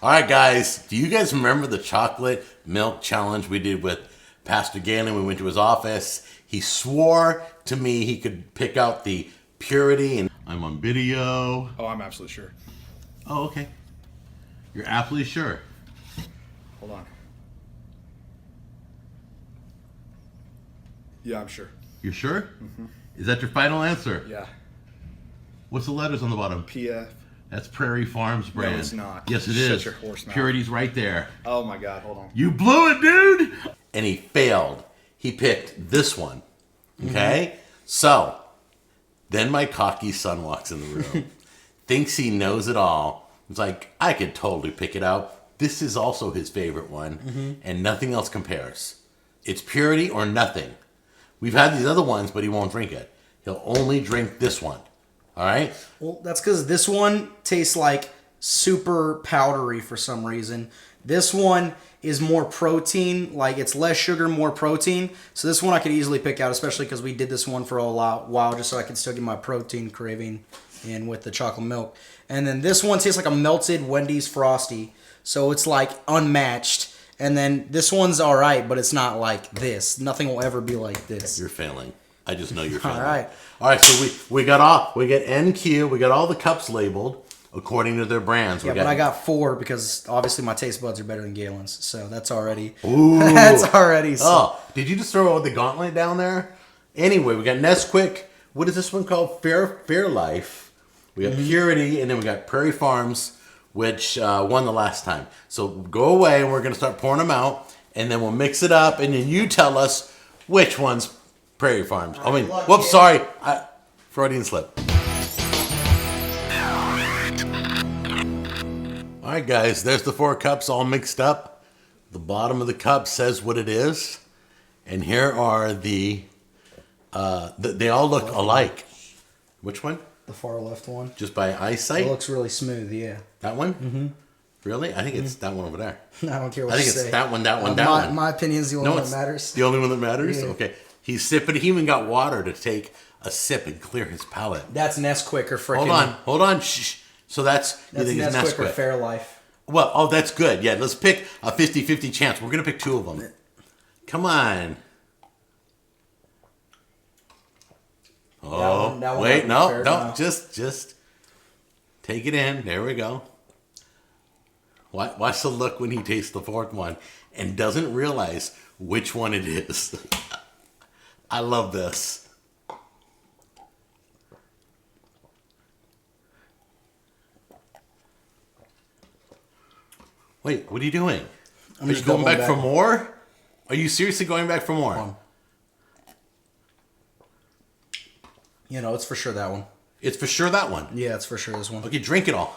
All right, guys. Do you guys remember the chocolate milk challenge we did with Pastor Galen? We went to his office. He swore to me he could pick out the purity, and I'm on video. Oh, I'm absolutely sure. Oh, okay. You're absolutely sure. Hold on. Yeah, I'm sure. You're sure? Mm-hmm. Is that your final answer? Yeah. What's the letters on the bottom? PF. That's Prairie Farms brand. No, it's not. Yes, it Shut is. your horse mouth. Purity's right there. Oh my God, hold on. You blew it, dude! And he failed. He picked this one. Okay? Mm-hmm. So, then my cocky son walks in the room. Thinks he knows it all. He's like, I could totally pick it out. This is also his favorite one. And nothing else compares. It's purity or nothing. We've had these other ones, but he won't drink it. He'll only drink this one. All right? Well, that's because this one tastes like super powdery for some reason. This one is more protein, like it's less sugar, more protein. So this one I could easily pick out, especially because we did this one for a while just so I could still get my protein craving in with the chocolate milk. And then this one tastes like a melted Wendy's Frosty. So it's like unmatched. And then this one's all right, but it's not like this. Nothing will ever be like this. You're failing. I just know you're failing. All right, so we got NQ, we got all the cups labeled according to their brands. Yeah, but I got 4 because obviously my taste buds are better than Galen's, so that's already. Ooh. That's already. Oh, did you just throw the gauntlet down there? Anyway, we got Nesquik. What is this one called? Fair Life. We got Purity, and then we got Prairie Farms, which won the last time. So go away, and we're gonna start pouring them out, and then we'll mix it up, and then you tell us which one's Prairie Farms. I mean, whoops, sorry. Freudian slip. All right, guys, there's the 4 cups all mixed up. The bottom of the cup says what it is. And here are they all look alike. Which one? The far left one. Just by eyesight? It looks really smooth, yeah. That one? Mm-hmm. Really? I think it's that one over there. I don't care what I think you it's say. that one, that one. My opinion is the only one that matters. The only one that matters? Yeah. Okay. He's sipping. He even got water to take a sip and clear his palate. That's Nesquik or freaking. Hold on. Shh. So that's you think it's Nesquik or Nesquik. Fairlife. Well, that's good. Yeah, let's pick a 50-50 chance. We're going to pick 2 of them. Come on. Oh, that one wait, no, fair, don't. no. Just take it in. There we go. Watch the look when he tastes the 4th one and doesn't realize which one it is. I love this. Wait, what are you doing? Are you going back for more? Are you seriously going back for more? You know, it's for sure that one. It's for sure that one. Yeah, it's for sure this one. Okay, drink it all.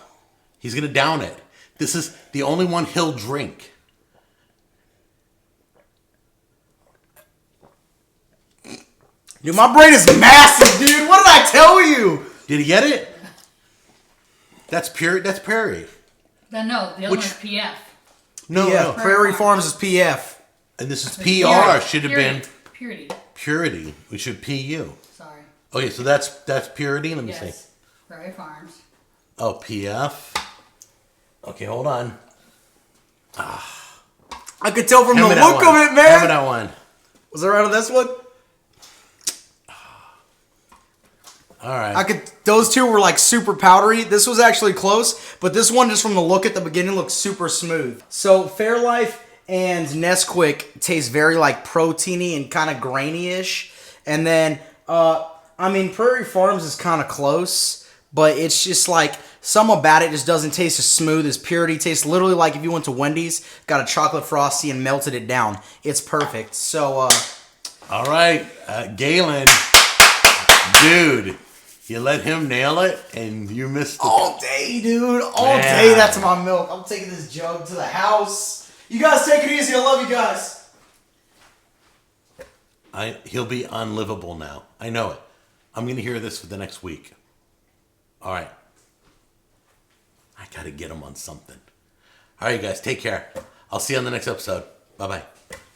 He's going to down it. This is the only one he'll drink. Dude, my brain is massive, dude. What did I tell you? Did he get it? That's pure. That's Prairie. No, the other one's PF. No. Prairie Farms is PF. And this is PR. Should have been Purity. Purity. We should PU. Sorry. Okay, so that's Purity. Let me see. Prairie Farms. Oh, PF. Okay, hold on. I could tell from the Hand me that look one. of it, man. Hand me that one. Was it right on this one? All right. Those 2 were like super powdery. This was actually close, but this one, just from the look at the beginning, looks super smooth. So Fairlife and Nesquik taste very like proteiny and kind of grainy-ish. And then, Prairie Farms is kind of close, but it's just like some about it just doesn't taste as smooth as Purity. Tastes literally like if you went to Wendy's, got a chocolate Frosty and melted it down. It's perfect. So, all right, Galen, dude. You let him nail it, and you missed all day, dude. All day, that's my milk. I'm taking this jug to the house. You guys take it easy. I love you guys. He'll be unlivable now. I know it. I'm going to hear this for the next week. All right. I got to get him on something. All right, you guys. Take care. I'll see you on the next episode. Bye-bye.